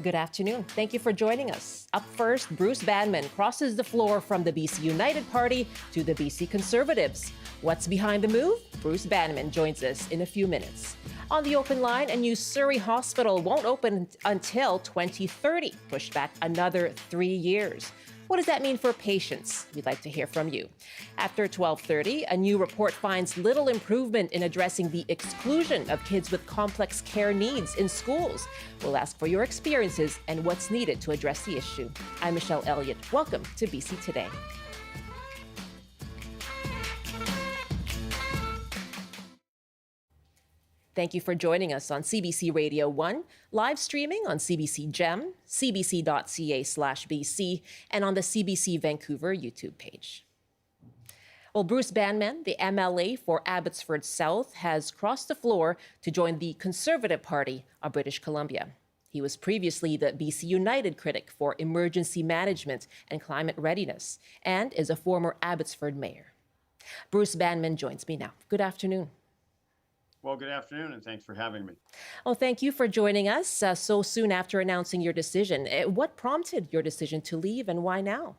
Good afternoon. Thank you for joining us. Up first, Bruce Banman crosses the floor from the BC United Party to the BC Conservatives. What's behind the move? Bruce Banman joins us in a few minutes. On the open line, a new Surrey hospital won't open until 2030, pushed back another 3 years. What does that mean for patients? We'd like to hear from you. After 12:30, a new report finds little improvement in addressing the exclusion of kids with complex care needs in schools. We'll ask for your experiences and what's needed to address the issue. I'm Michelle Eliot. Welcome to BC Today. Thank you for joining us on CBC Radio 1, live streaming on CBC Gem, cbc.ca/BC, and on the CBC Vancouver YouTube page. Well, Bruce Banman, the MLA for Abbotsford South, has crossed the floor to join the Conservative Party of British Columbia. He was previously the BC United critic for emergency management and climate readiness, and is a former Abbotsford mayor. Bruce Banman joins me now. Good afternoon. Well, good afternoon, and thanks for having me. Oh, thank you for joining us so soon after announcing your decision. What prompted your decision to leave, and why now?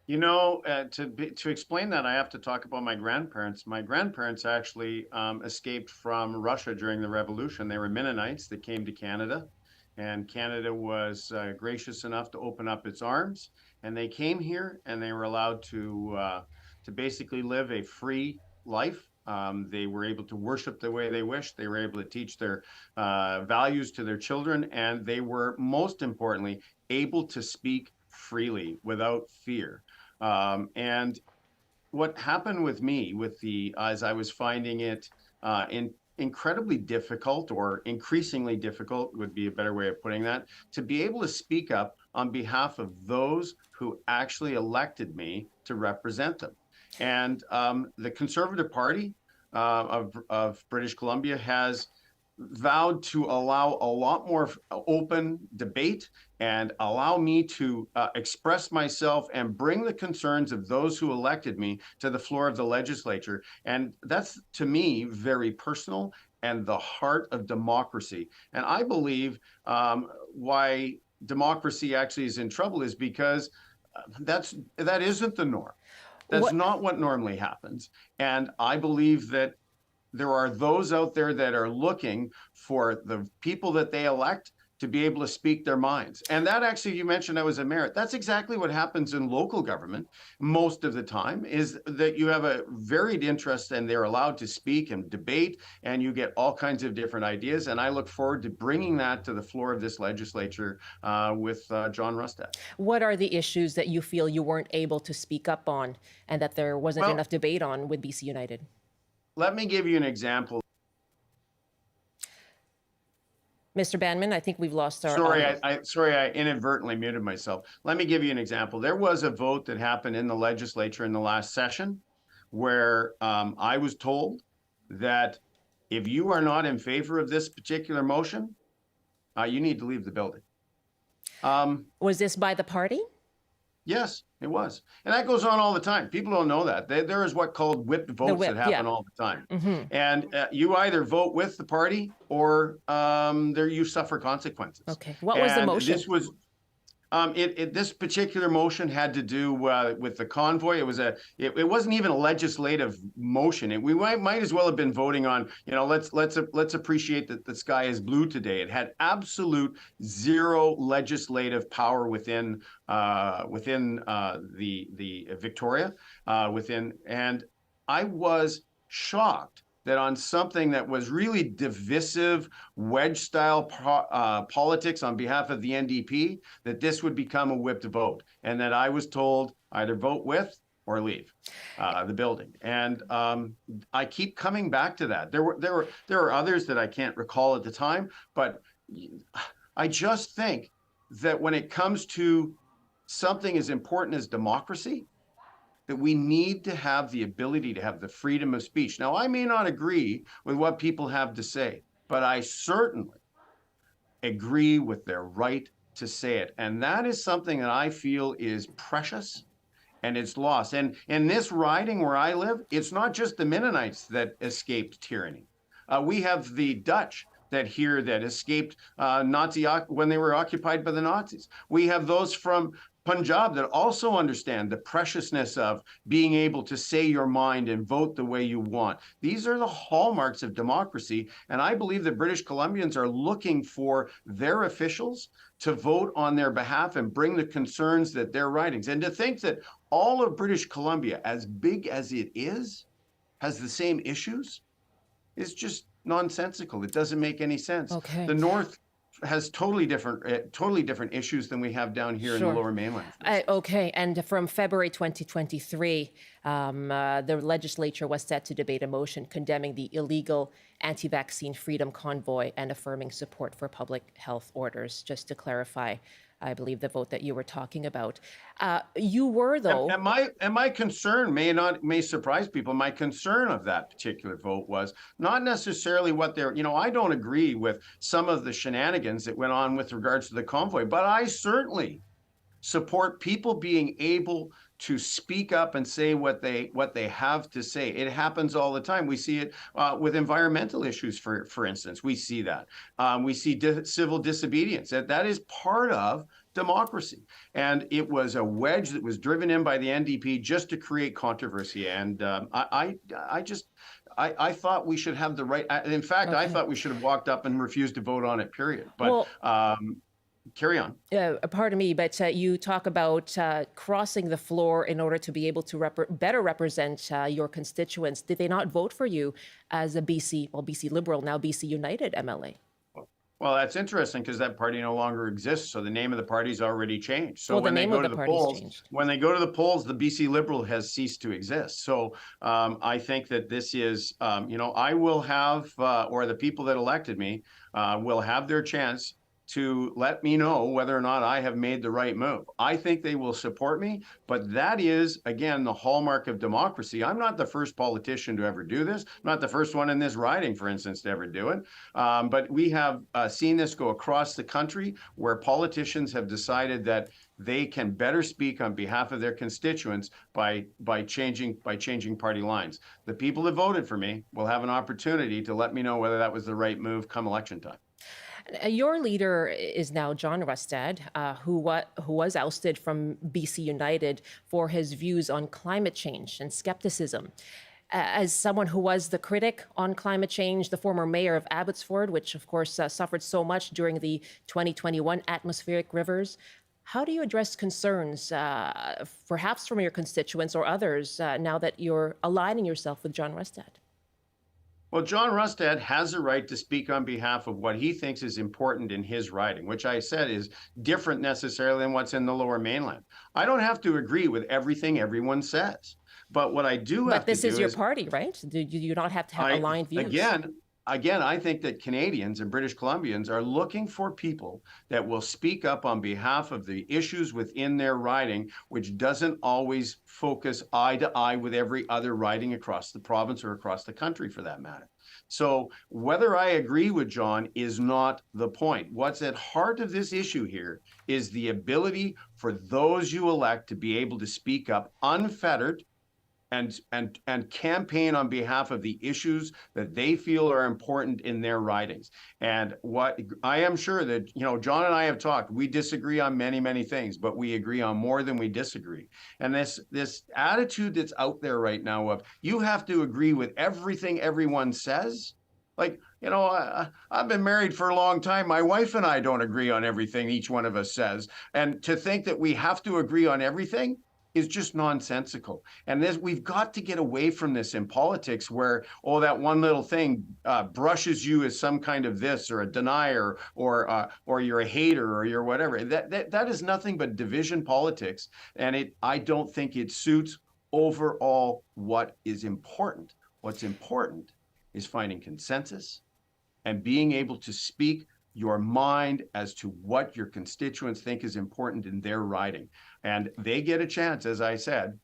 You know, to explain that, I have to talk about my grandparents. My grandparents actually escaped from Russia during the Revolution. They were Mennonites that came to Canada, and Canada was gracious enough to open up its arms. And they came here, and they were allowed to basically live a free life. They were able to worship the way they wished. They were able to teach their values to their children, and they were, most importantly, able to speak freely without fear. And what happened with me, as I was finding it incredibly difficult, or increasingly difficult would be a better way of putting that, to be able to speak up on behalf of those who actually elected me to represent them. And the Conservative Party of British Columbia has vowed to allow a lot more open debate and allow me to express myself and bring the concerns of those who elected me to the floor of the legislature. And that's, to me, very personal and the heart of democracy. And I believe why democracy actually is in trouble is because that isn't the norm. That's not what normally happens. And I believe that there are those out there that are looking for the people that they elect to be able to speak their minds. And that actually, you mentioned I was a mayor. That's exactly what happens in local government most of the time, is that you have a varied interest and they're allowed to speak and debate, and you get all kinds of different ideas. And I look forward to bringing that to the floor of this legislature with John Rustad. What are the issues that you feel you weren't able to speak up on and that there wasn't enough debate on with BC United? Let me give you an example. Mr. Banman, I think we've lost our Sorry, I inadvertently muted myself. Let me give you an example. There was a vote that happened in the legislature in the last session where I was told that if you are not in favor of this particular motion, you need to leave the building. Was this by the party? Yes, it was. And that goes on all the time. People don't know that. There is what called whipped votes that happen all the time. Mm-hmm. And you either vote with the party or you suffer consequences. Okay. What was the motion? This was this particular motion had to do with the convoy. It wasn't even a legislative motion. We might as well have been voting on, let's appreciate that the sky is blue today. It had absolute zero legislative power within the Victoria and I was shocked that on something that was really divisive, wedge-style politics on behalf of the NDP, that this would become a whipped vote, and that I was told either vote with or leave the building. And I keep coming back to that. There were others that I can't recall at the time, but I just think that when it comes to something as important as democracy, that we need to have the ability to have the freedom of speech. Now, I may not agree with what people have to say, but I certainly agree with their right to say it. And that is something that I feel is precious and it's lost. And in this riding where I live, it's not just the Mennonites that escaped tyranny. We have the Dutch that escaped when they were occupied by the Nazis. We have those from Punjab that also understand the preciousness of being able to say your mind and vote the way you want. These are the hallmarks of democracy. And I believe that British Columbians are looking for their officials to vote on their behalf and bring the concerns that they're writing. And to think that all of British Columbia, as big as it is, has the same issues is just nonsensical. It doesn't make any sense. Okay. The North has totally different issues than we have down here in the Lower Mainland. Okay, and from February 2023, the legislature was set to debate a motion condemning the illegal anti-vaccine freedom convoy and affirming support for public health orders. Just to clarify, I believe the vote that you were talking about. You were, though. And my concern may surprise people. My concern of that particular vote was not necessarily what they're, I don't agree with some of the shenanigans that went on with regards to the convoy, but I certainly support people being able to speak up and say what they have to say. It happens all the time. We see it with environmental issues, for instance. We see that. We see civil disobedience. That is part of democracy. And it was a wedge that was driven in by the NDP just to create controversy. And I thought we should have the right. In fact, I thought we should have walked up and refused to vote on it, period. But carry on. Pardon me, but you talk about crossing the floor in order to be able to better represent your constituents. Did they not vote for you as a BC Liberal, now BC United MLA? Well, that's interesting because that party no longer exists. So the name of the party's already changed. So when they go to the polls, when they go to the polls, the BC Liberal has ceased to exist. So I think that this is, I will have, or the people that elected me will have their chance to let me know whether or not I have made the right move. I think they will support me, but that is, again, the hallmark of democracy. I'm not the first politician to ever do this. I'm not the first one in this riding, for instance, to ever do it. But we have seen this go across the country where politicians have decided that they can better speak on behalf of their constituents by changing party lines. The people that voted for me will have an opportunity to let me know whether that was the right move come election time. Your leader is now John Rustad, who was ousted from BC United for his views on climate change and skepticism. As someone who was the critic on climate change, the former mayor of Abbotsford, which of course suffered so much during the 2021 atmospheric rivers, how do you address concerns, perhaps from your constituents or others, now that you're aligning yourself with John Rustad? Well, John Rustad has a right to speak on behalf of what he thinks is important in his riding, which I said is different necessarily than what's in the Lower Mainland. I don't have to agree with everything everyone says, but what I do have to do is— But this is your party, right? Do you not have to have aligned views? Again, I think that Canadians and British Columbians are looking for people that will speak up on behalf of the issues within their riding, which doesn't always focus eye to eye with every other riding across the province or across the country for that matter. So whether I agree with John is not the point. What's at heart of this issue here is the ability for those you elect to be able to speak up unfettered and campaign on behalf of the issues that they feel are important in their ridings. And what I am sure that, John and I have talked, we disagree on many, many things, but we agree on more than we disagree. And this attitude that's out there right now of you have to agree with everything everyone says. Like, I've been married for a long time. My wife and I don't agree on everything each one of us says. And to think that we have to agree on everything is just nonsensical. And we've got to get away from this in politics where, that one little thing brushes you as some kind of this or a denier or you're a hater or you're whatever. That is nothing but division politics. And I don't think it suits overall what is important. What's important is finding consensus and being able to speak your mind as to what your constituents think is important in their riding. And they get a chance, as I said,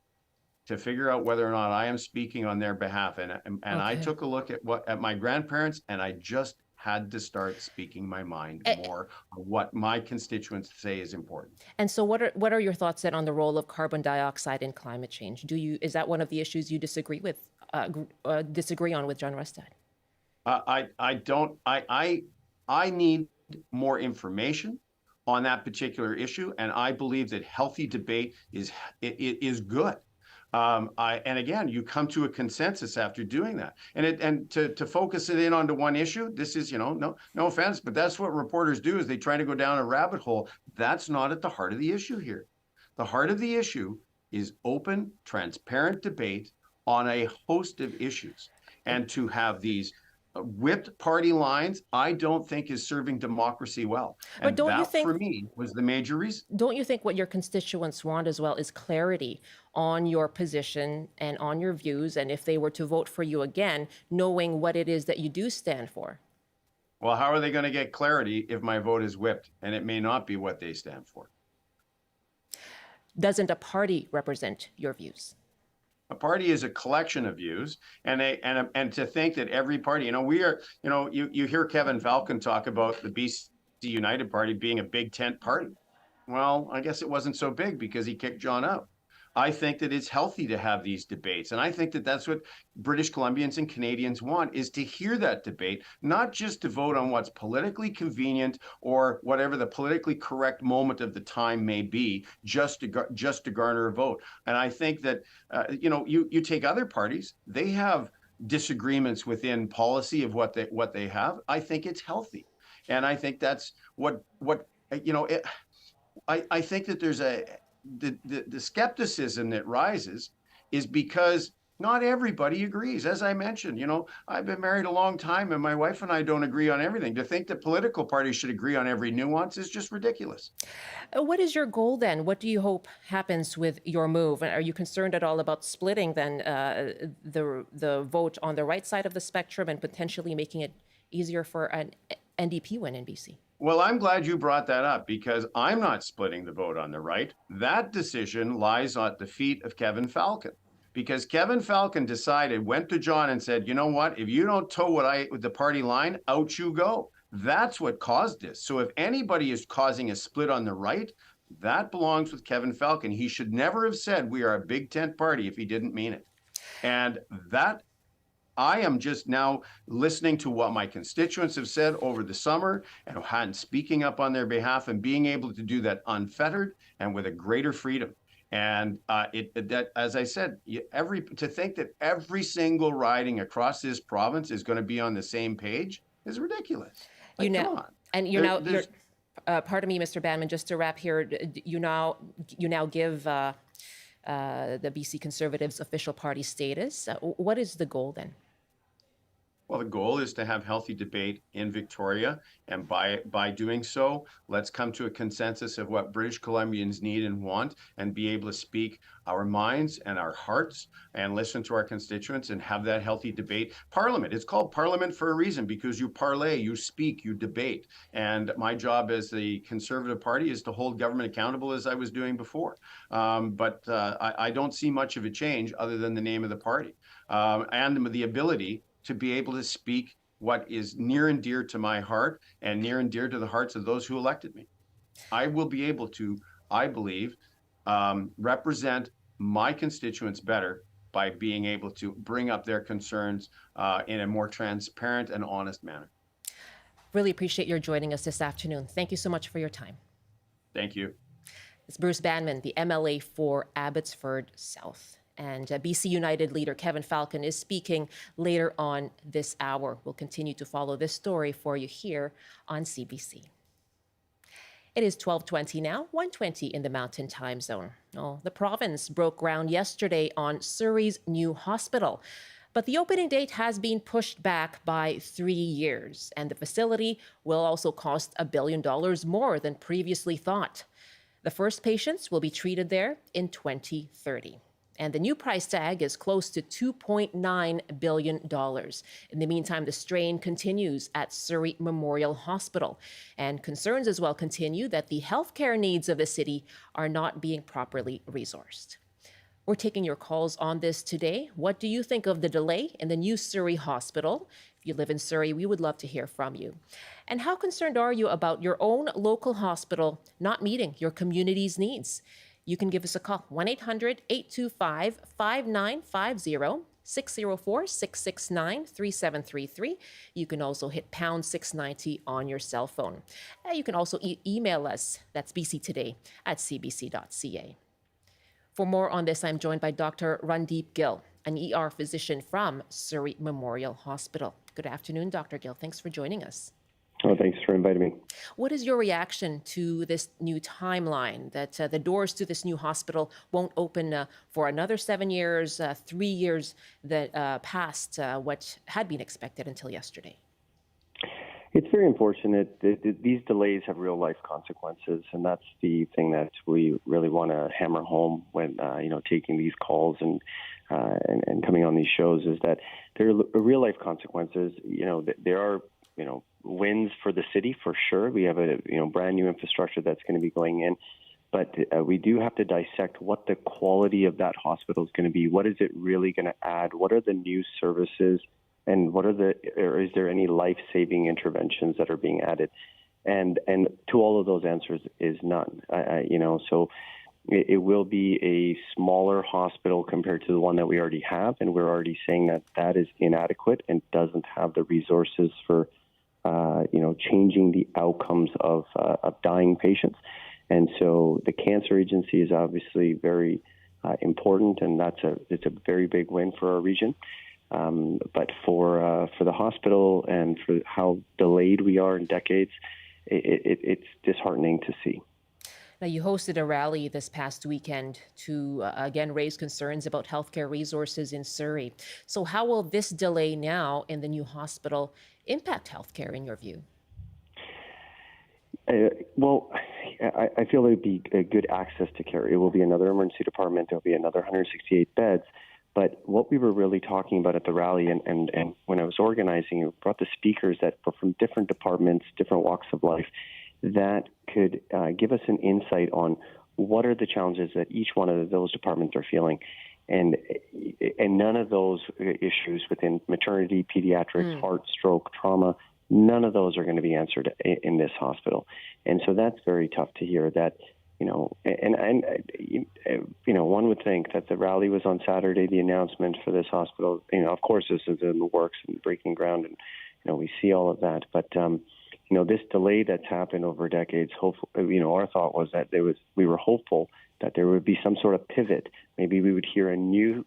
to figure out whether or not I am speaking on their behalf. And I took a look at my grandparents, and I just had to start speaking my mind more on what my constituents say is important. And so what are your thoughts then on the role of carbon dioxide in climate change? Is that one of the issues you disagree on with John Rustad? I need more information on that particular issue, and I believe that healthy debate is good. And again, you come to a consensus after doing that, and to focus it in onto one issue. This is, no offense, but that's what reporters do, is they try to go down a rabbit hole. That's not at the heart of the issue here. The heart of the issue is open, transparent debate on a host of issues, and to have these whipped party lines, I don't think is serving democracy well. But And that, for me, was the major reason. Don't you think what your constituents want as well is clarity on your position and on your views, and if they were to vote for you again, knowing what it is that you do stand for? Well, how are they going to get clarity if my vote is whipped and it may not be what they stand for? Doesn't a party represent your views? A party is a collection of views, and to think that every party, you hear Kevin Falcon talk about the BC United Party being a big tent party. Well, I guess it wasn't so big because he kicked John out. I think that it's healthy to have these debates. And I think that that's what British Columbians and Canadians want, is to hear that debate, not just to vote on what's politically convenient or whatever the politically correct moment of the time may be, just to garner a vote. And I think that, you take other parties, they have disagreements within policy of what they have. I think it's healthy. And I think that's I think that there's the skepticism that rises is because not everybody agrees. As I mentioned, I've been married a long time and my wife and I don't agree on everything. To think that political parties should agree on every nuance is just ridiculous. What is your goal then? What do you hope happens with your move? Are you concerned at all about splitting then the vote on the right side of the spectrum and potentially making it easier for an NDP win in BC? Well, I'm glad you brought that up, because I'm not splitting the vote on the right. That decision lies at the feet of Kevin Falcon, because Kevin Falcon went to John and said, you know what, if you don't toe with the party line, out you go. That's what caused this. So if anybody is causing a split on the right, that belongs with Kevin Falcon. He should never have said we are a big tent party if he didn't mean it. And that, I am just now listening to what my constituents have said over the summer and speaking up on their behalf and being able to do that unfettered and with a greater freedom. And that, as I said, to think that every single riding across this province is going to be on the same page is ridiculous. Come on. And pardon me, Mr. Banman, just to wrap here, you now give the BC Conservatives official party status. What is the goal then? Well, the goal is to have healthy debate in Victoria, and by doing so, let's come to a consensus of what British Columbians need and want, and be able to speak our minds and our hearts and listen to our constituents and have that healthy debate. Parliament, it's called Parliament for a reason, because you parlay, you speak, you debate. And my job as the Conservative Party is to hold government accountable, as I was doing before. But I don't see much of a change other than the name of the party and the ability to be able to speak what is near and dear to my heart and near and dear to the hearts of those who elected me. I will be able to, I believe, represent my constituents better by being able to bring up their concerns in a more transparent and honest manner. Really appreciate your joining us this afternoon. Thank you so much for your time. Thank you. It's Bruce Banman, the MLA for Abbotsford South. And BC United leader Kevin Falcon is speaking later on this hour. We'll continue to follow this story for you here on CBC. It is 12:20 now, 1:20 in the Mountain Time Zone. The province broke ground yesterday on Surrey's new hospital, but the opening date has been pushed back by 3 years, and the facility will also cost $1 billion more than previously thought. The first patients will be treated there in 2030. And the new price tag is close to $2.9 billion. In the meantime, the strain continues at Surrey Memorial Hospital. And concerns as well continue that the healthcare needs of the city are not being properly resourced. We're taking your calls on this today. What do you think of the delay in the new Surrey Hospital? If you live in Surrey, we would love to hear from you. And how concerned are you about your own local hospital not meeting your community's needs? You can give us a call, 1-800-825-5950, 604-669-3733. You can also hit pound 690 on your cell phone. You can also email us. That's bctoday@cbc.ca. For more on this, I'm joined by Dr. Randeep Gill, an ER physician from Surrey Memorial Hospital. Good afternoon, Dr. Gill. Thanks for joining us. Oh, thanks for inviting me. What is your reaction to this new timeline that the doors to this new hospital won't open for another 7 years, 3 years that past what had been expected until yesterday? It's very unfortunate. These delays have real life consequences, and that's the thing that we really want to hammer home when taking these calls and coming on these shows is that there are real life consequences. There are wins for the city for sure. We have a brand new infrastructure that's going to be going in, but we do have to dissect what the quality of that hospital is going to be. What is it really going to add? What are the new services? And is there any life-saving interventions that are being added? And to all of those answers is none. So it will be a smaller hospital compared to the one that we already have, and we're already saying that is inadequate and doesn't have the resources for changing the outcomes of dying patients. And so the cancer agency is obviously very important, and it's a very big win for our region. But for the hospital and for how delayed we are in decades, it's disheartening to see. Now, you hosted a rally this past weekend to, again, raise concerns about healthcare resources in Surrey. So how will this delay now in the new hospital impact healthcare, in your view? I feel there'd be a good access to care. It will be another emergency department. There'll be another 168 beds. But what we were really talking about at the rally and when I was organizing, it brought the speakers that were from different departments, different walks of life, that could give us an insight on what are the challenges that each one of those departments are feeling. And none of those issues within maternity, pediatrics, heart, stroke, trauma, none of those are going to be answered in this hospital. And so that's very tough to hear that. One would think that the rally was on Saturday, the announcement for this hospital. Of course, this is in the works and breaking ground, and we see all of that. But this delay that's happened over decades. Hopefully, our thought was that we were hopeful that there would be some sort of pivot. Maybe we would hear a new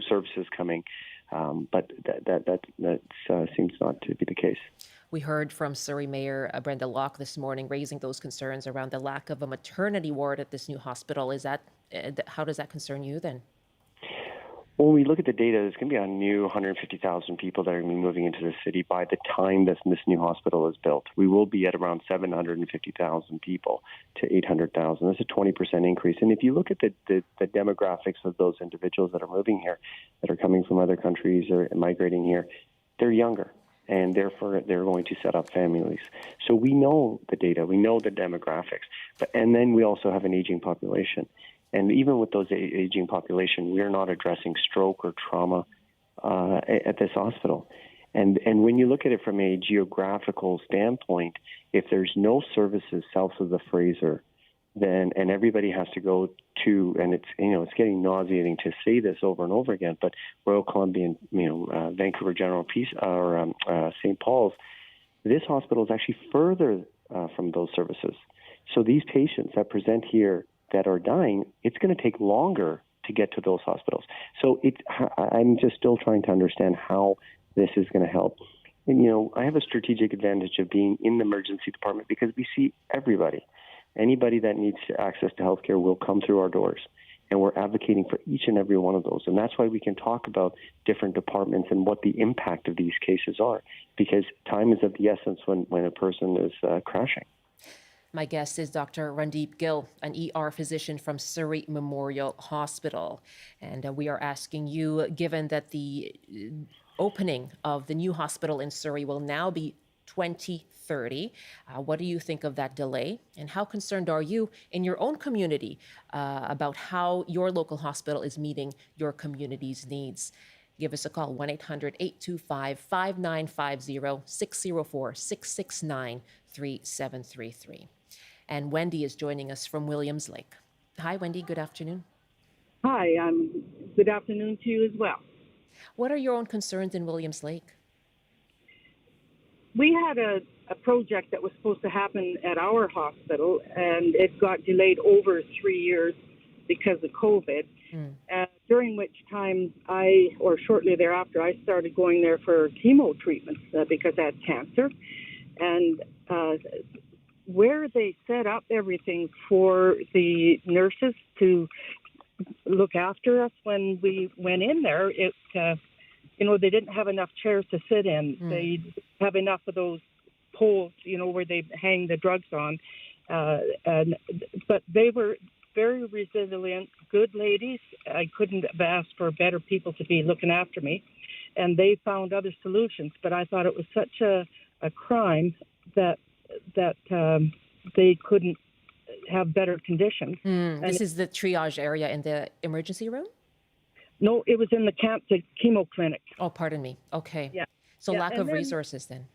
services coming, but that seems not to be the case. We heard from Surrey Mayor Brenda Locke this morning raising those concerns around the lack of a maternity ward at this new hospital. How does that concern you then? When we look at the data, there's going to be a new 150,000 people that are going to be moving into the city by the time this new hospital is built. We will be at around 750,000 people to 800,000. That's a 20% increase. And if you look at the demographics of those individuals that are moving here, that are coming from other countries or migrating here, they're younger. And therefore, they're going to set up families. So we know the data, we know the demographics, and then we also have an aging population. And even with those aging population, we're not addressing stroke or trauma at this hospital. And when you look at it from a geographical standpoint, if there's no services south of the Fraser, and everybody has to go to, and it's getting nauseating to say this over and over again, but Royal Columbian, Vancouver General Peace or St. Paul's, this hospital is actually further from those services. So these patients that present here that are dying, it's going to take longer to get to those hospitals. So I'm just still trying to understand how this is going to help. And I have a strategic advantage of being in the emergency department because we see everybody. Anybody that needs access to healthcare will come through our doors, and we're advocating for each and every one of those. And that's why we can talk about different departments and what the impact of these cases are, because time is of the essence when a person is crashing. My guest is Dr. Randeep Gill, an ER physician from Surrey Memorial Hospital. And we are asking you, given that the opening of the new hospital in Surrey will now be 2030. What do you think of that delay? And how concerned are you in your own community about how your local hospital is meeting your community's needs? Give us a call, 1-800-825-5950, 604-669-3733. And Wendy is joining us from Williams Lake. Hi, Wendy. Good afternoon. Hi, good afternoon to you as well. What are your own concerns in Williams Lake? We had a project that was supposed to happen at our hospital, and it got delayed over 3 years because of COVID, during which time shortly thereafter, I started going there for chemo treatments because I had cancer. And where they set up everything for the nurses to look after us when we went in there, they didn't have enough chairs to sit in. They didn't have enough of those poles, where they hang the drugs on. But they were very resilient, good ladies. I couldn't have asked for better people to be looking after me. And they found other solutions. But I thought it was such a crime that they couldn't have better conditions. This is the triage area in the emergency room? No, it was in the chemo clinic. Oh, pardon me. Okay. Yeah. So Yeah, lack and of then- resources then.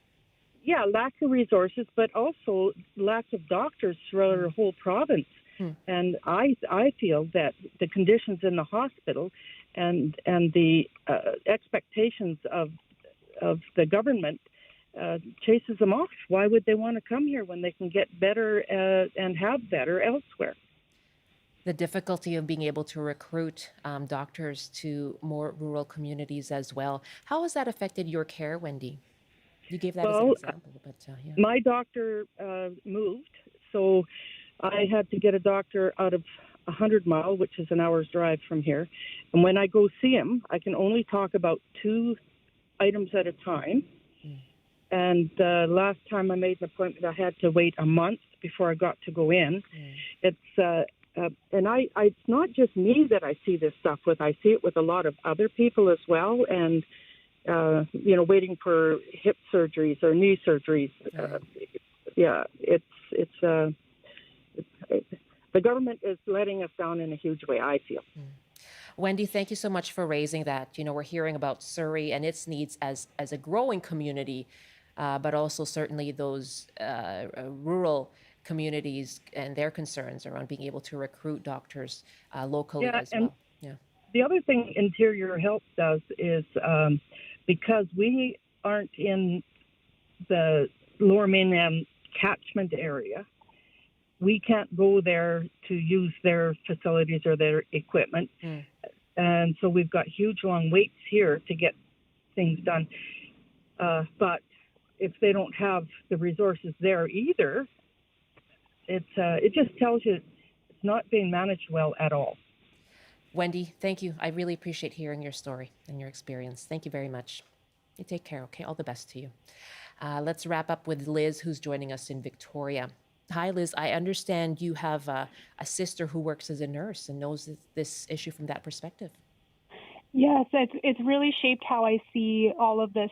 Yeah, lack of resources, but also lack of doctors throughout our whole province. And I feel that the conditions in the hospital and the expectations of the government chases them off. Why would they want to come here when they can get better and have better elsewhere? The difficulty of being able to recruit doctors to more rural communities as well. How has that affected your care, Wendy? You gave that as an example, but yeah. My doctor moved, so I had to get a doctor out of 100 Mile, which is an hour's drive from here. And when I go see him, I can only talk about 2 items at a time. And last time I made an appointment, I had to wait a month before I got to go in. It's it's not just me that I see this stuff with. I see it with a lot of other people as well. And waiting for hip surgeries or knee surgeries. The government is letting us down in a huge way, I feel. Wendy, thank you so much for raising that. We're hearing about Surrey and its needs as a growing community, but also certainly those rural communities and their concerns around being able to recruit doctors locally as well. Yeah. The other thing Interior Health does is because we aren't in the Lower Mainland catchment area, we can't go there to use their facilities or their equipment. And so we've got huge long waits here to get things done. But if they don't have the resources there either, it just tells you it's not being managed well at all. Wendy, thank you. I really appreciate hearing your story and your experience. Thank you very much. You take care, okay? All the best to you. Let's wrap up with Liz, who's joining us in Victoria. Hi, Liz. I understand you have a sister who works as a nurse and knows this issue from that perspective. Yes, it's really shaped how I see all of this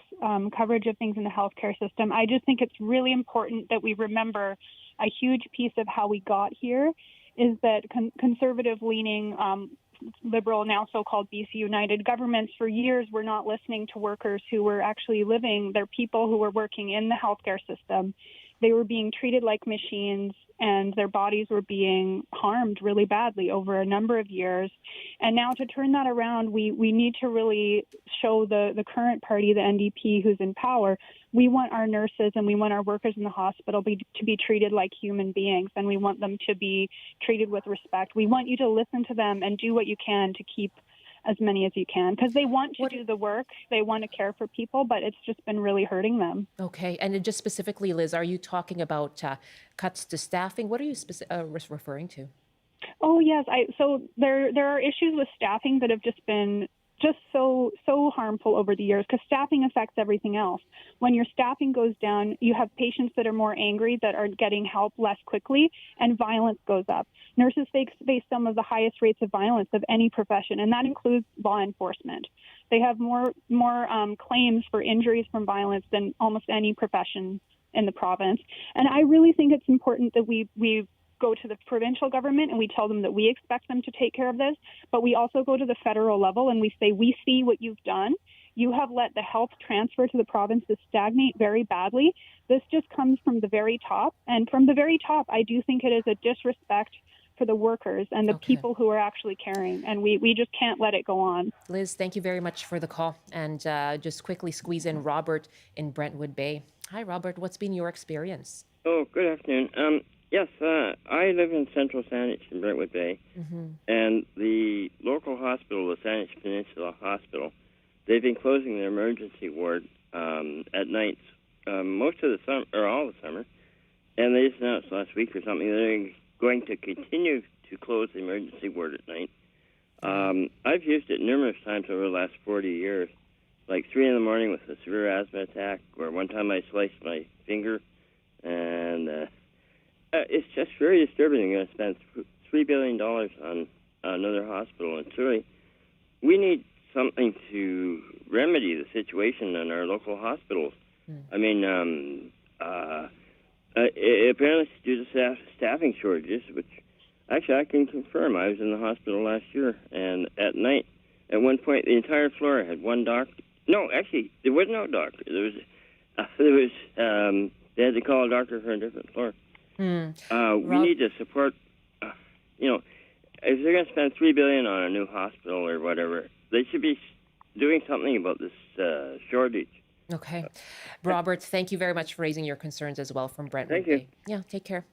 coverage of things in the healthcare system. I just think it's really important that we remember a huge piece of how we got here is that conservative-leaning Liberal, now so-called BC United governments for years were not listening to workers who were actually living. They're people who were working in the healthcare system. They were being treated like machines, and their bodies were being harmed really badly over a number of years. And now to turn that around, we need to really show the current party, the NDP, who's in power. We want our nurses and we want our workers in the hospital to be treated like human beings, and we want them to be treated with respect. We want you to listen to them and do what you can to keep as many as you can, because they want to do the work, they want to care for people, but it's just been really hurting them. Okay, and then just specifically, Liz, are you talking about cuts to staffing? What are you referring to? Oh yes, so there are issues with staffing that have just been so harmful over the years, because staffing affects everything else. When your staffing goes down, you have patients that are more angry, that are getting help less quickly, and violence goes up. Nurses face some of the highest rates of violence of any profession, and that includes law enforcement. They have more claims for injuries from violence than almost any profession in the province. And I really think it's important that we go to the provincial government and we tell them that we expect them to take care of this, but we also go to the federal level and we say, we see what you've done. You have let the health transfer to the provinces stagnate very badly. This just comes from the very top. And from the very top, I do think it is a disrespect for the workers and the people who are actually caring. And we just can't let it go on. Liz, thank you very much for the call. And just quickly squeeze in Robert in Brentwood Bay. Hi, Robert. What's been your experience? Oh, good afternoon. Yes, I live in Central Saanich in Brentwood Bay, and the local hospital, the Saanich Peninsula Hospital, they've been closing their emergency ward at nights most of the summer, or all the summer, and they just announced last week or something they're going to continue to close the emergency ward at night. I've used it numerous times over the last 40 years, like 3 in the morning with a severe asthma attack, or one time I sliced my finger, and it's just very disturbing. You're going to spend $3 billion on another hospital in Surrey. We need something to remedy the situation in our local hospitals. I mean, apparently it's due to staffing shortages, which actually I can confirm. I was in the hospital last year, and at night, at one point, the entire floor had one doctor. No, actually, there was no doctor. They had to call a doctor for a different floor. We need to support, if they're going to spend $3 billion on a new hospital or whatever, they should be doing something about this shortage. Okay. Robert, thank you very much for raising your concerns as well from Brentwood Bay. Thank you. Yeah, take care.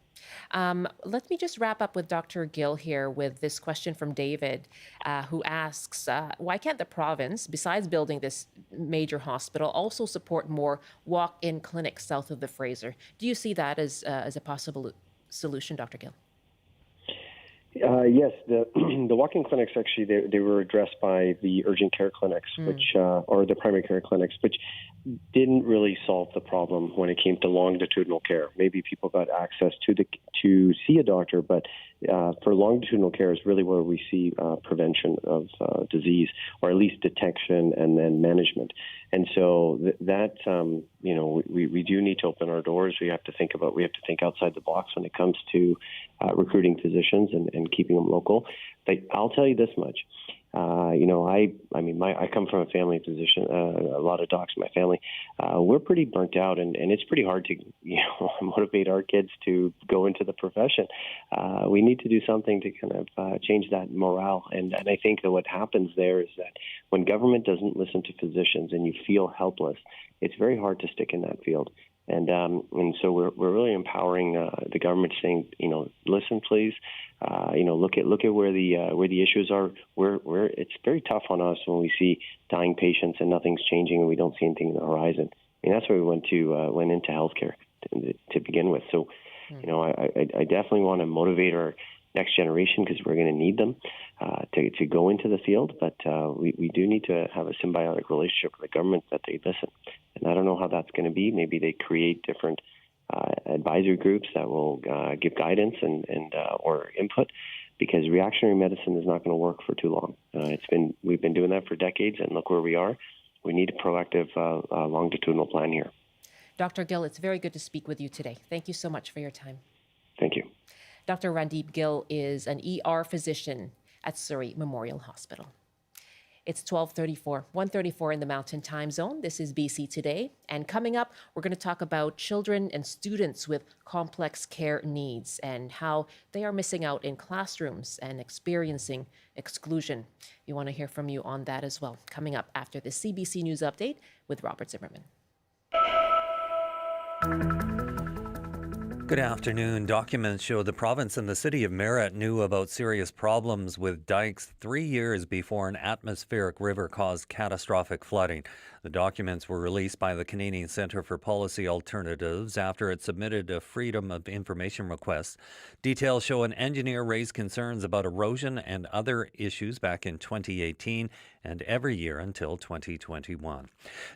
Let me just wrap up with Dr. Gill here with this question from David, who asks, why can't the province, besides building this major hospital, also support more walk-in clinics south of the Fraser? Do you see that as a possible solution, Dr. Gill? Yes, the walk-in clinics actually they were addressed by the urgent care clinics, which or the primary care clinics, which didn't really solve the problem when it came to longitudinal care. Maybe people got access to see a doctor, but for longitudinal care is really where we see prevention of disease, or at least detection and then management. And so we do need to open our doors. We have to think outside the box when it comes to recruiting physicians and keeping them local. But I'll tell you this much. I come from a family physician, a lot of docs in my family. We're pretty burnt out, and it's pretty hard to, motivate our kids to go into the profession. We need to do something to kind of change that morale. And I think that what happens there is that when government doesn't listen to physicians and you feel helpless, it's very hard to stick in that field. And so we're really empowering the government, saying, listen, please, look at where the issues are. It's very tough on us when we see dying patients and nothing's changing and we don't see anything in the horizon. I mean, that's why we went into healthcare to begin with. So, I definitely want to motivate our next generation, because we're going to need them to go into the field. But we do need to have a symbiotic relationship with the government, that they listen. And I don't know how that's going to be. Maybe they create different advisory groups that will give guidance and or input, because reactionary medicine is not going to work for too long. We've been doing that for decades, and look where we are. We need a proactive longitudinal plan here. Dr. Gill, it's very good to speak with you today. Thank you so much for your time. Thank you. Dr. Randeep Gill is an ER physician at Surrey Memorial Hospital. It's 12:34, 1:34 in the Mountain Time Zone. This is BC Today. And coming up, we're going to talk about children and students with complex care needs and how they are missing out in classrooms and experiencing exclusion. We want to hear from you on that as well. Coming up after the CBC News Update with Robert Zimmerman. Good afternoon. Documents show the province and the city of Merritt knew about serious problems with dikes 3 years before an atmospheric river caused catastrophic flooding. The documents were released by the Canadian Centre for Policy Alternatives after it submitted a Freedom of Information request. Details show an engineer raised concerns about erosion and other issues back in 2018 and every year until 2021.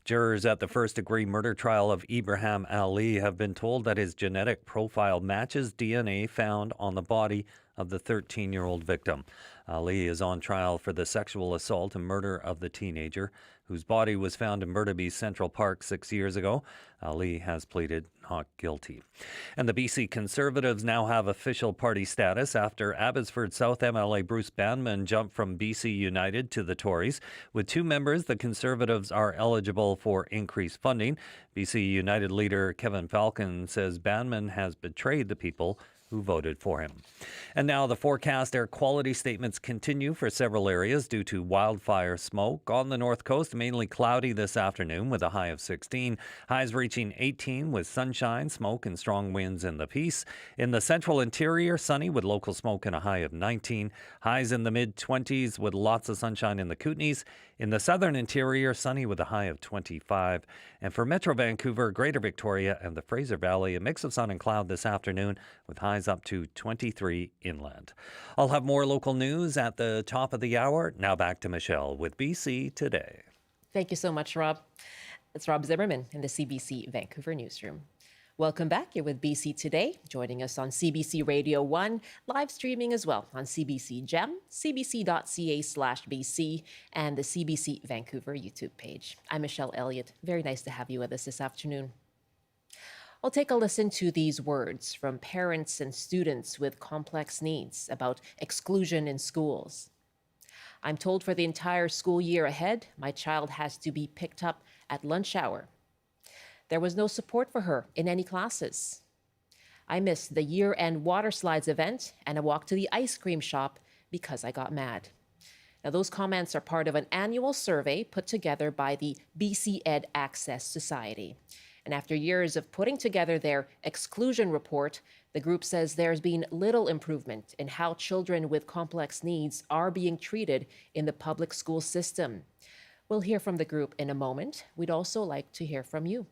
Jurors at the first-degree murder trial of Ibrahim Ali have been told that his genetic profile matches DNA found on the body of the 13-year-old victim. Ali is on trial for the sexual assault and murder of the teenager, whose body was found in Burnaby Central Park 6 years ago. Ali has pleaded not guilty. And the BC Conservatives now have official party status after Abbotsford South MLA Bruce Banman jumped from BC United to the Tories. With 2 members, the Conservatives are eligible for increased funding. BC United leader Kevin Falcon says Banman has betrayed the people who voted for him. And now the forecast air quality statements continue for several areas due to wildfire smoke. On the north coast, mainly cloudy this afternoon with a high of 16. Highs reaching 18 with sunshine, smoke and strong winds in the Peace. In the central interior, sunny with local smoke and a high of 19. Highs in the mid-20s with lots of sunshine in the Kootenays. In the southern interior, sunny with a high of 25. And for Metro Vancouver, Greater Victoria and the Fraser Valley, a mix of sun and cloud this afternoon with highs up to 23 inland. I'll have more local news at the top of the hour. Now back to Michelle with BC Today. Thank you so much, Rob. It's Rob Zimmerman in the CBC Vancouver newsroom. Welcome back. You're with BC Today, joining us on CBC Radio 1, live streaming as well on CBC Gem, cbc.ca/BC, and the CBC Vancouver YouTube page. I'm Michelle Eliot. Very nice to have you with us this afternoon. I'll take a listen to these words from parents and students with complex needs about exclusion in schools. I'm told for the entire school year ahead, my child has to be picked up at lunch hour. There was no support for her in any classes. I missed the year-end water slides event and a walk to the ice cream shop because I got mad. Now, those comments are part of an annual survey put together by the BC Ed Access Society. And after years of putting together their exclusion report, the group says there's been little improvement in how children with complex needs are being treated in the public school system. We'll hear from the group in a moment. We'd also like to hear from you.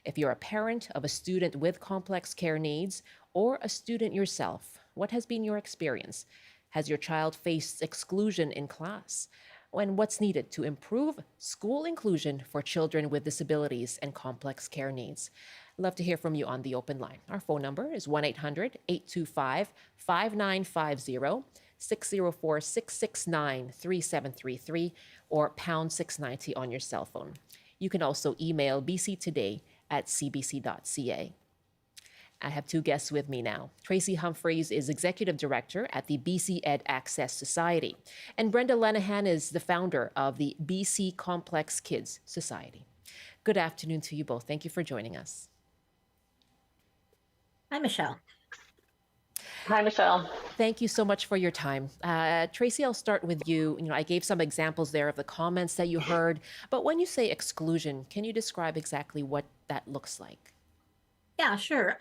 If you're a parent of a student with complex care needs or a student yourself, what has been your experience? Has your child faced exclusion in class? And what's needed to improve school inclusion for children with disabilities and complex care needs? I'd love to hear from you on the open line. Our phone number is 1-800-825-5950, 604-669-3733, or pound 690 on your cell phone. You can also email bctoday@cbc.ca. I have 2 guests with me now. Tracy Humphreys is Executive Director at the BC Ed Access Society, and Brenda Lenihan is the founder of the BC Complex Kids Society. Good afternoon to you both. Thank you for joining us. Hi, Michelle. Hi, Michelle. Thank you so much for your time. Tracy, I'll start with you. I gave some examples there of the comments that you heard, but when you say exclusion, can you describe exactly what that looks like? Yeah, sure.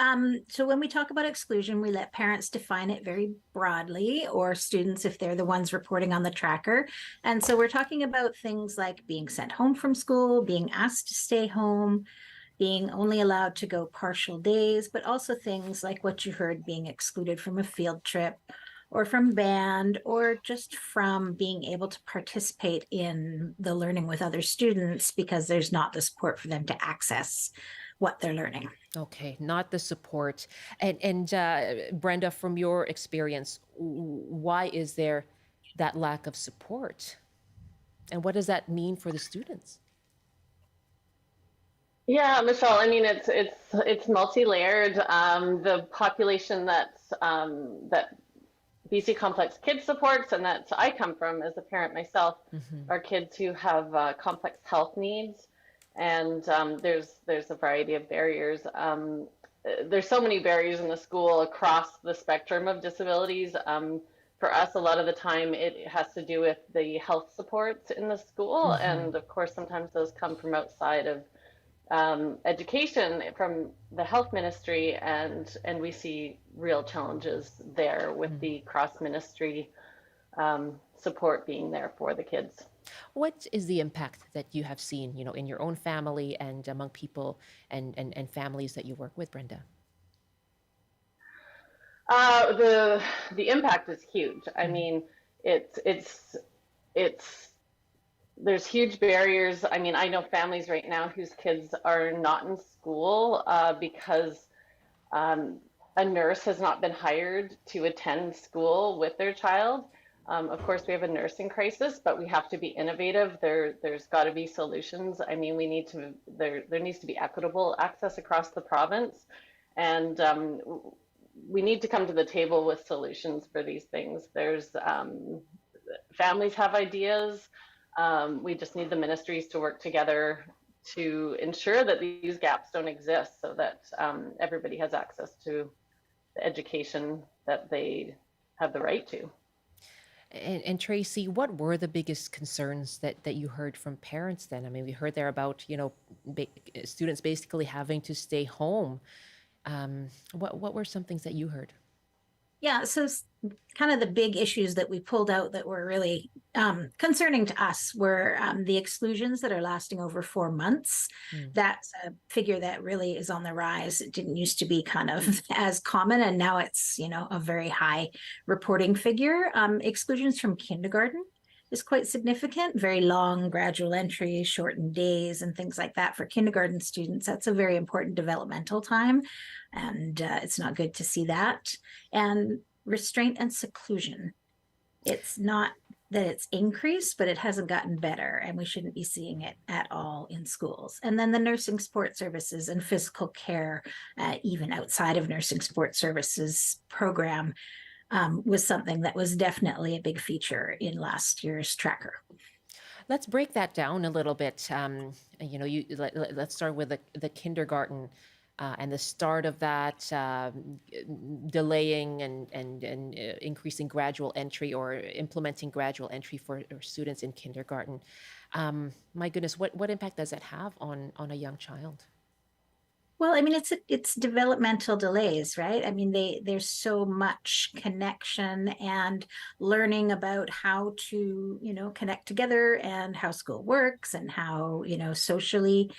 So when we talk about exclusion, we let parents define it very broadly, or students if they're the ones reporting on the tracker. And so we're talking about things like being sent home from school, being asked to stay home, being only allowed to go partial days, but also things like what you heard, being excluded from a field trip or from band, or just from being able to participate in the learning with other students because there's not the support for them to access what they're learning. Okay, not the support. And Brenda, from your experience, why is there that lack of support? And what does that mean for the students? Yeah, Michelle. I mean, it's multi-layered. The population that BC Complex Kids supports, and that I come from as a parent myself, are kids who have complex health needs, and there's a variety of barriers. There's so many barriers in the school across the spectrum of disabilities. For us, a lot of the time, it has to do with the health supports in the school, and of course, sometimes those come from outside of education, from the health ministry, and we see real challenges there with the cross ministry support being there for the kids. What is the impact that you have seen, in your own family and among people and families that you work with, Brenda? The impact is huge. I mean, there's huge barriers. I mean, I know families right now whose kids are not in school because a nurse has not been hired to attend school with their child. Of course, we have a nursing crisis, but we have to be innovative. There's got to be solutions. I mean, there needs to be equitable access across the province. And we need to come to the table with solutions for these things. There's families have ideas. We just need the ministries to work together to ensure that these gaps don't exist, so that everybody has access to the education that they have the right to. And Tracy, what were the biggest concerns that you heard from parents then? I mean, we heard there about, students basically having to stay home. What were some things that you heard? Yeah, so kind of the big issues that we pulled out that were really concerning to us were the exclusions that are lasting over 4 months. That's a figure that really is on the rise. It didn't used to be kind of as common, and now it's, a very high reporting figure. Exclusions from kindergarten is quite significant. Very long gradual entry, shortened days, and things like that for kindergarten students. That's a very important developmental time, and it's not good to see that. And restraint and seclusion. It's not that it's increased, but it hasn't gotten better, and we shouldn't be seeing it at all in schools. And then the nursing support services and physical care, even outside of nursing support services program, was something that was definitely a big feature in last year's tracker. Let's break that down a little bit. Let's start with the kindergarten and the start of that delaying and increasing gradual entry, or implementing gradual entry for students in kindergarten. My goodness, what impact does that have on a young child? Well, I mean, it's developmental delays, right? I mean, there's so much connection and learning about how to, connect together, and how school works, and how, socially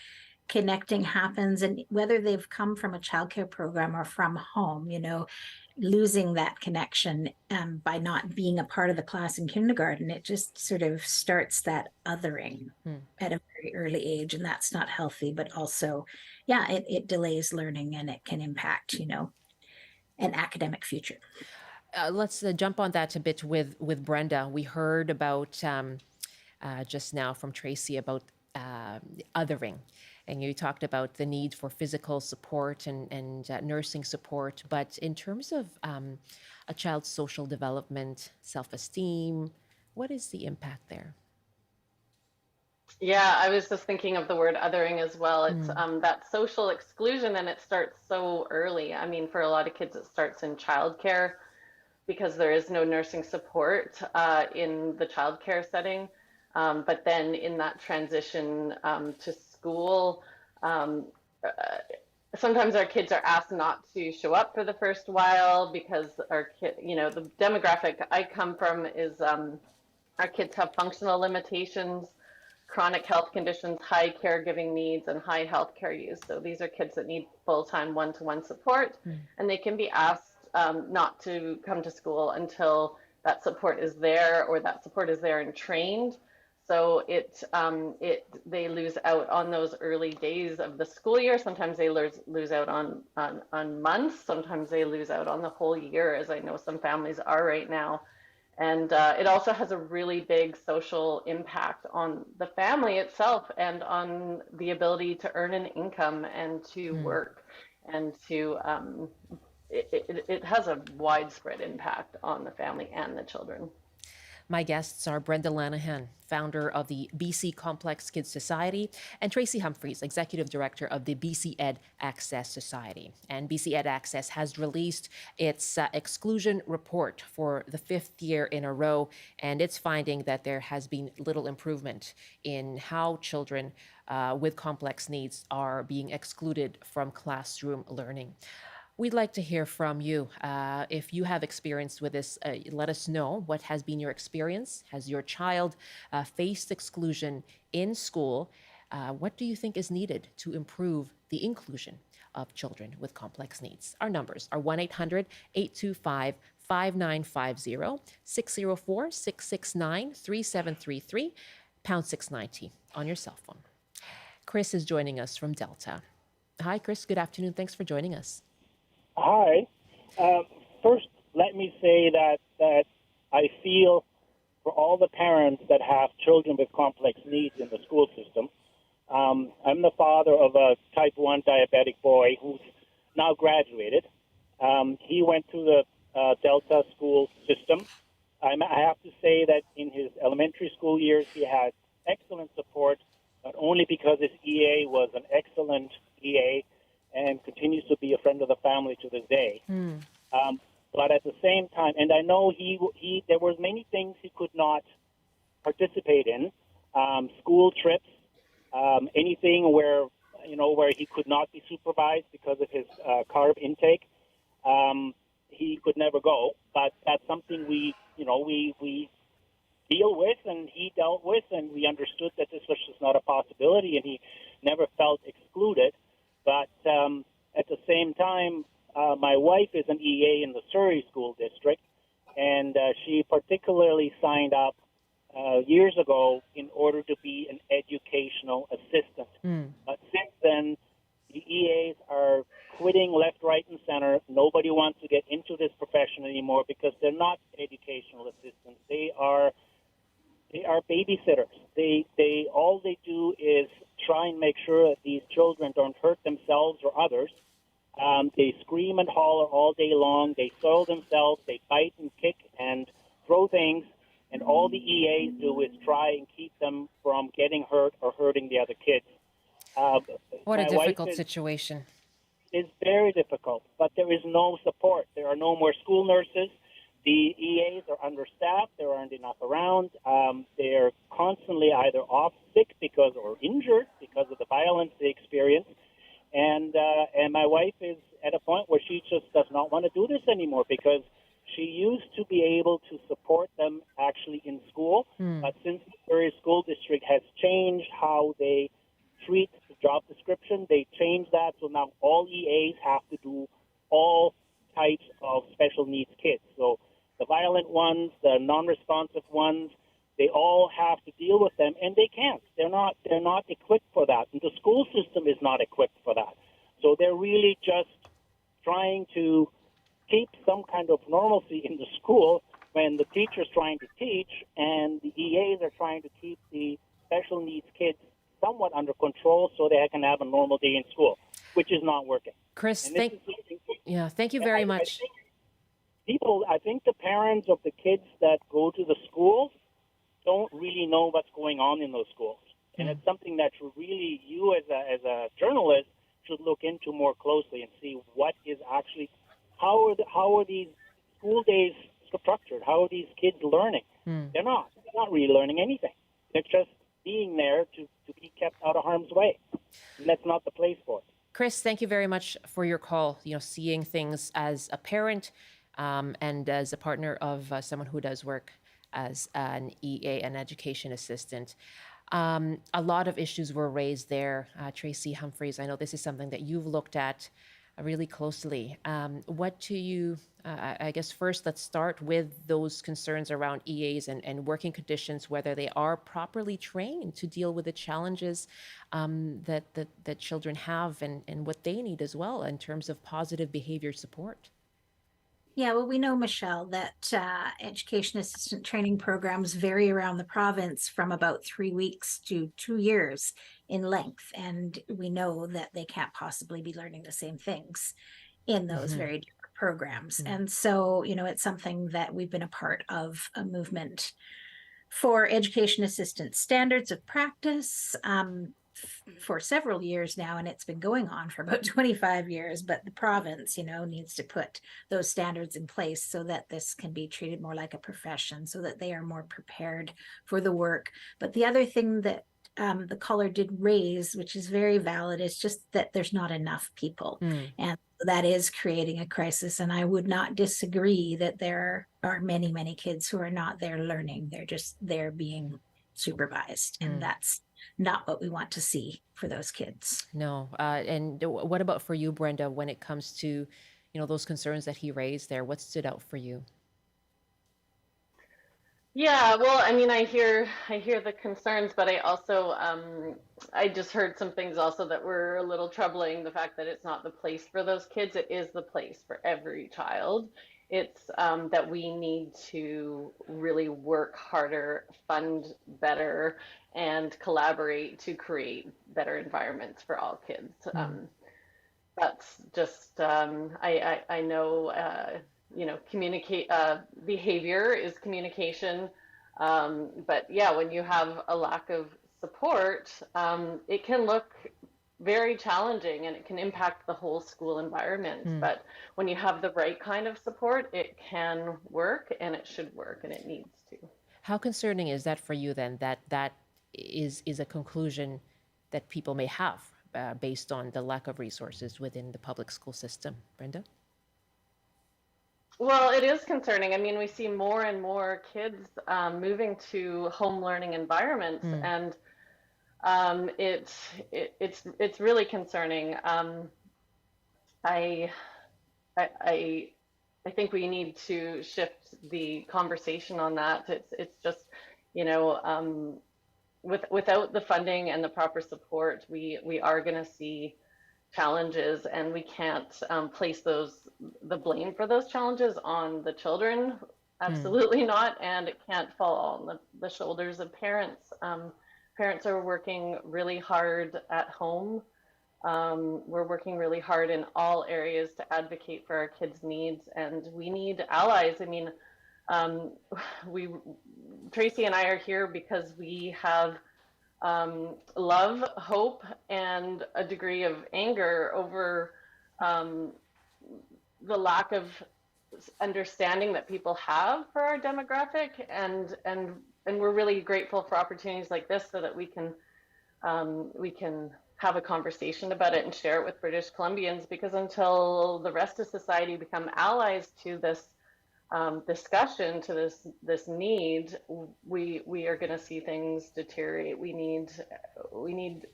connecting happens, and whether they've come from a childcare program or from home, losing that connection by not being a part of the class in kindergarten, it just sort of starts that othering at a very early age, and that's not healthy. But also, it delays learning, and it can impact, an academic future. Let's jump on that a bit with Brenda. We heard about just now from Tracy about othering. And you talked about the need for physical support and nursing support. But in terms of a child's social development, self-esteem, what is the impact there? Yeah, I was just thinking of the word othering as well. It's that social exclusion, and it starts so early. I mean, for a lot of kids, it starts in childcare because there is no nursing support in the childcare setting. But then in that transition to school, sometimes our kids are asked not to show up for the first while because our kid, the demographic I come from is our kids have functional limitations, chronic health conditions, high caregiving needs, and high healthcare use. So these are kids that need full-time one-to-one support, and they can be asked not to come to school until that support is there, or that support is there and trained. So they lose out on those early days of the school year. Sometimes they lose out on months. Sometimes they lose out on the whole year, as I know some families are right now. And it also has a really big social impact on the family itself, and on the ability to earn an income and to work, and to it has a widespread impact on the family and the children. My guests are Brenda Lanahan, founder of the BC Complex Kids Society, and Tracy Humphreys, executive director of the BC Ed Access Society. And BC Ed Access has released its exclusion report for the 5th year in a row, and it's finding that there has been little improvement in how children with complex needs are being excluded from classroom learning. We'd like to hear from you. If you have experience with this, let us know. What has been your experience? Has your child faced exclusion in school? What do you think is needed to improve the inclusion of children with complex needs? Our numbers are 1-800-825-5950, 604-669-3733, pound 690 on your cell phone. Chris is joining us from Delta. Hi, Chris. Good afternoon. Thanks for joining us. Hi. First, let me say that I feel for all the parents that have children with complex needs in the school system. I'm the father of a type 1 diabetic boy who's now graduated. He went through the Delta school system. I have to say that in his elementary school years, he had excellent support, but only because his EA was an excellent EA and continues to be a friend of the family to this day. But at the same time, and I know there were many things he could not participate in, school trips, anything where he could not be supervised because of his carb intake. He could never go, but that's something we deal with, and he dealt with, and we understood that this was just not a possibility, and he never felt excluded. But at the same time, my wife is an EA in the Surrey school district, and she particularly signed up years ago in order to be an educational assistant. But since then, the EAs are quitting left, right, and center. Nobody wants to get into this profession anymore because they're not educational assistants. They are babysitters. All they do is try and make sure that these children don't hurt themselves or others. They scream and holler all day long. They soil themselves. They bite and kick and throw things. And all the EAs do is try and keep them from getting hurt or hurting the other kids. What a difficult situation. It's very difficult, but there is no support. There are no more school nurses. The EAs are understaffed. There aren't enough around. They're constantly either off sick or injured because of the violence they experience. And my wife is at a point where she just does not want to do this anymore because she used to be able to support them actually in school. But since the Surrey School District has changed how they treat the job description, they changed that. So now all EAs have to do all types of special needs kids. So the violent ones, the non-responsive ones, they all have to deal with them, and they can't. They're not equipped for that, and the school system is not equipped for that. So they're really just trying to keep some kind of normalcy in the school when the teacher's trying to teach, and the EAs are trying to keep the special needs kids somewhat under control so they can have a normal day in school, which is not working. Chris, thank you very much. I think the parents of the kids that go to the schools don't really know what's going on in those schools. And it's something that really you as a journalist should look into more closely and see what is actually, how are these school days structured? How are these kids learning? They're not really learning anything. They're just being there to be kept out of harm's way. And that's not the place for it. Chris, thank you very much for your call. Seeing things as a parent and as a partner of someone who does work as an EA, an education assistant. A lot of issues were raised there. Tracy Humphreys, I know this is something that you've looked at really closely. What do you, I guess first let's start with those concerns around EAs and working conditions, whether they are properly trained to deal with the challenges that children have and what they need as well in terms of positive behavior support. Yeah, well, we know, Michelle, that education assistant training programs vary around the province from about 3 weeks to 2 years in length. And we know that they can't possibly be learning the same things in those very different programs. And so, it's something that we've been a part of a movement for education assistant standards of practice for several years now, and it's been going on for about 25 years, but the province, needs to put those standards in place so that this can be treated more like a profession, so that they are more prepared for the work. But the other thing that the caller did raise, which is very valid, is just that there's not enough people. And that is creating a crisis. And I would not disagree that there are many, many kids who are not there learning. They're just there being supervised. And that's not what we want to see for those kids. No. And what about for you, Brenda, when it comes to, those concerns that he raised there? What stood out for you? Yeah, well, I mean, I hear the concerns, but I also, I just heard some things also that were a little troubling. The fact that it's not the place for those kids, it is the place for every child. It's that we need to really work harder, fund better, and collaborate to create better environments for all kids. that's just I know communicate behavior is communication, but yeah, when you have a lack of support, it can look very challenging and it can impact the whole school environment. But when you have the right kind of support, it can work and it should work and it needs to. How concerning is that for you then? That is a conclusion that people may have based on the lack of resources within the public school system, Brenda? Well, it is concerning. I mean, we see more and more kids moving to home learning environments, and it's really concerning. I think we need to shift the conversation on that. It's just, without the funding and the proper support, we are going to see challenges, and we can't place the blame for those challenges on the children. Absolutely not, and it can't fall on the shoulders of parents. Parents are working really hard at home. We're working really hard in all areas to advocate for our kids' needs, and we need allies. I mean, Tracy and I are here because we have love, hope, and a degree of anger over the lack of understanding that people have for our demographic, and we're really grateful for opportunities like this so that we can have a conversation about it and share it with British Columbians, because until the rest of society become allies to this discussion, to this need, we are going to see things deteriorate. We need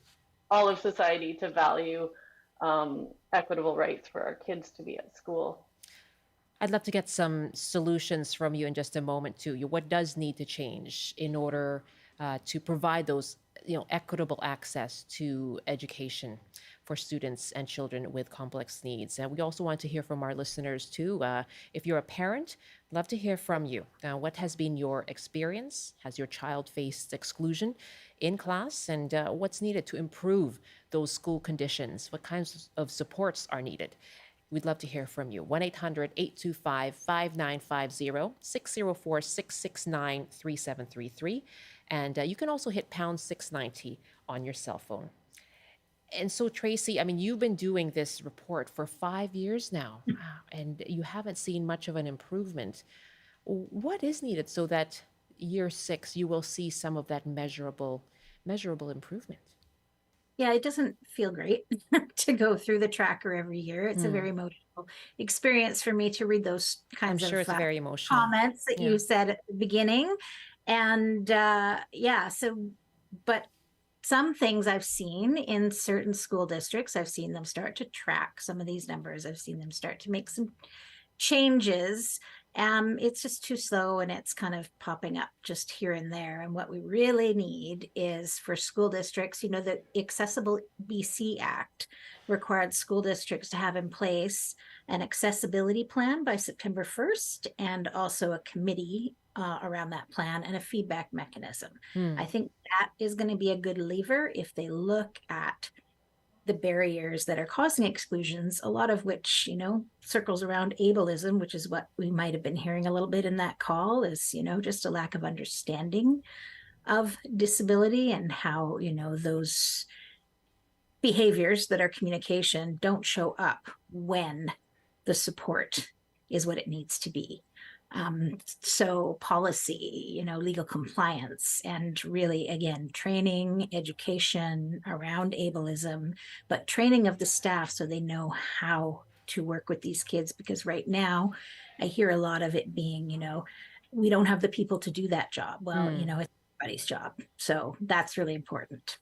all of society to value equitable rights for our kids to be at school. I'd love to get some solutions from you in just a moment too. What does need to change in order to provide those equitable access to education for students and children with complex needs? And we also want to hear from our listeners too. If you're a parent, love to hear from you. What has been your experience? Has your child faced exclusion in class? And what's needed to improve those school conditions? What kinds of supports are needed? We'd love to hear from you. 1-800-825-5950, 604-669-3733. And you can also hit pound 690 on your cell phone. And so, Tracy, I mean, you've been doing this report for 5 years now, and you haven't seen much of an improvement. What is needed so that year 6, you will see some of that measurable improvement? Yeah, it doesn't feel great to go through the tracker every year. It's a very emotional experience for me to read those kinds I'm sure of it's very emotional. comments that you said at the beginning. And but some things I've seen in certain school districts, I've seen them start to track some of these numbers. I've seen them start to make some changes. It's just too slow, and it's kind of popping up just here and there. And what we really need is for school districts, the Accessible BC Act required school districts to have in place an accessibility plan by September 1st, and also a committee around that plan and a feedback mechanism. I think that is going to be a good lever if they look at the barriers that are causing exclusions, a lot of which, circles around ableism, which is what we might have been hearing a little bit in that call, is, just a lack of understanding of disability and how, those behaviors that are communication don't show up when the support is what it needs to be. So policy, legal compliance, and really, again, training, education around ableism, but training of the staff so they know how to work with these kids. Because right now I hear a lot of it being, we don't have the people to do that job. Well, it's everybody's job. So that's really important.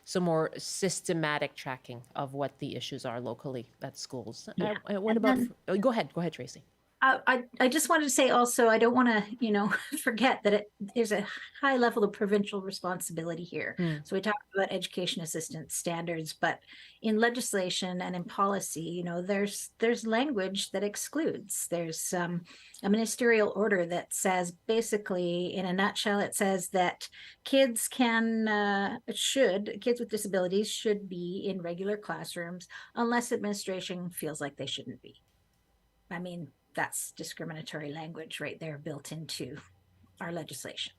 So more systematic tracking of what the issues are locally at schools. Yeah. What about, go ahead, Tracy. I just wanted to say also, I don't want to, forget that there's a high level of provincial responsibility here. So we talk about education assistance standards, but in legislation and in policy, there's language that excludes. There's a ministerial order that says, basically, in a nutshell, it says that kids with disabilities should be in regular classrooms unless administration feels like they shouldn't be. I mean, that's discriminatory language right there built into our legislation.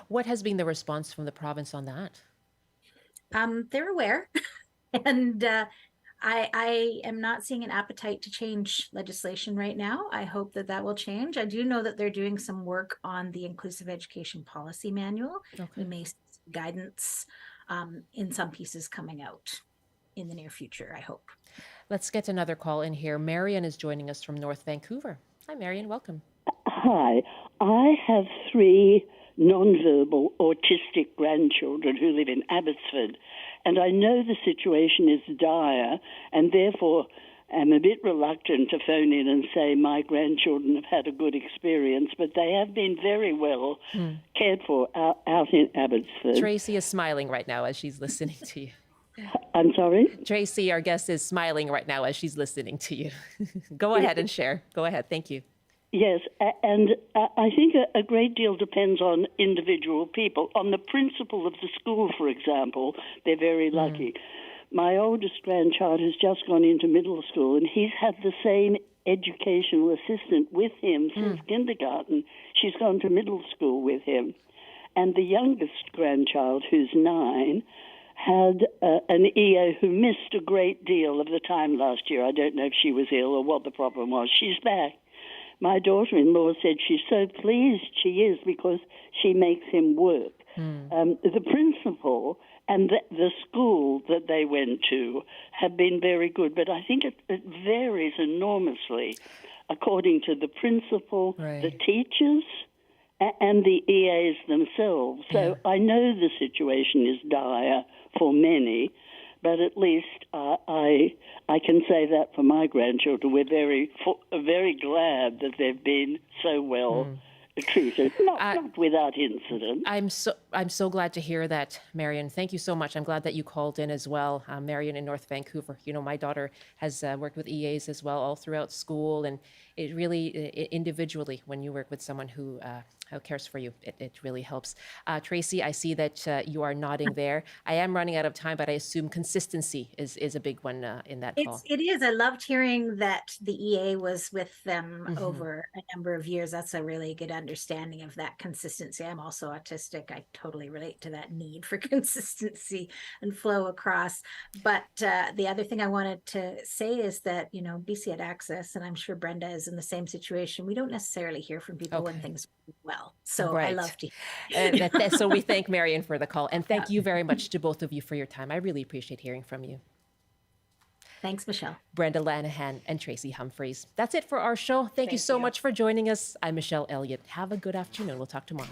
What has been the response from the province on that? They're aware, and I am not seeing an appetite to change legislation right now. I hope that will change. I do know that they're doing some work on the inclusive education policy manual. Okay. We may see guidance in some pieces coming out in the near future, I hope. Let's get another call in here. Marion is joining us from North Vancouver. Hi, Marion. Welcome. Hi. I have 3 nonverbal autistic grandchildren who live in Abbotsford, and I know the situation is dire, and therefore am a bit reluctant to phone in and say my grandchildren have had a good experience, but they have been very well cared for out in Abbotsford. Tracy is smiling right now as she's listening to you. I'm sorry? Tracy, our guest, is smiling right now as she's listening to you. Go ahead and share. Go ahead. Thank you. Yes, and I think a great deal depends on individual people. On the principal of the school, for example, they're very lucky. My oldest grandchild has just gone into middle school, and he's had the same educational assistant with him since kindergarten. She's gone to middle school with him. And the youngest grandchild, who's 9, had an EA who missed a great deal of the time last year. I don't know if she was ill or what the problem was. She's back. My daughter-in-law said she's so pleased she is because she makes him work. The principal and the school that they went to have been very good, but I think it varies enormously according to the principal, the teachers, and the EAs themselves. So I know the situation is dire for many, but at least I can say that for my grandchildren. We're very glad that they've been so well treated, not without incident. I'm so glad to hear that, Marion. Thank you so much. I'm glad that you called in as well, Marion in North Vancouver. My daughter has worked with EAs as well all throughout school, and it really individually, when you work with someone who cares for you, it really helps. Tracy, I see that you are nodding there. I am running out of time, but I assume consistency is a big one in that call. It is. I loved hearing that the EA was with them over a number of years. That's a really good understanding of that consistency. I'm also autistic. I totally relate to that need for consistency and flow across. But the other thing I wanted to say is that, BC had access, and I'm sure Brenda is in the same situation. We don't necessarily hear from people when things are well. So I love to hear. So we thank Marion for the call. And thank you very much to both of you for your time. I really appreciate hearing from you. Thanks, Michelle. Brenda Lanahan and Tracy Humphreys. That's it for our show. Thank you so much for joining us. I'm Michelle Eliot. Have a good afternoon. We'll talk tomorrow.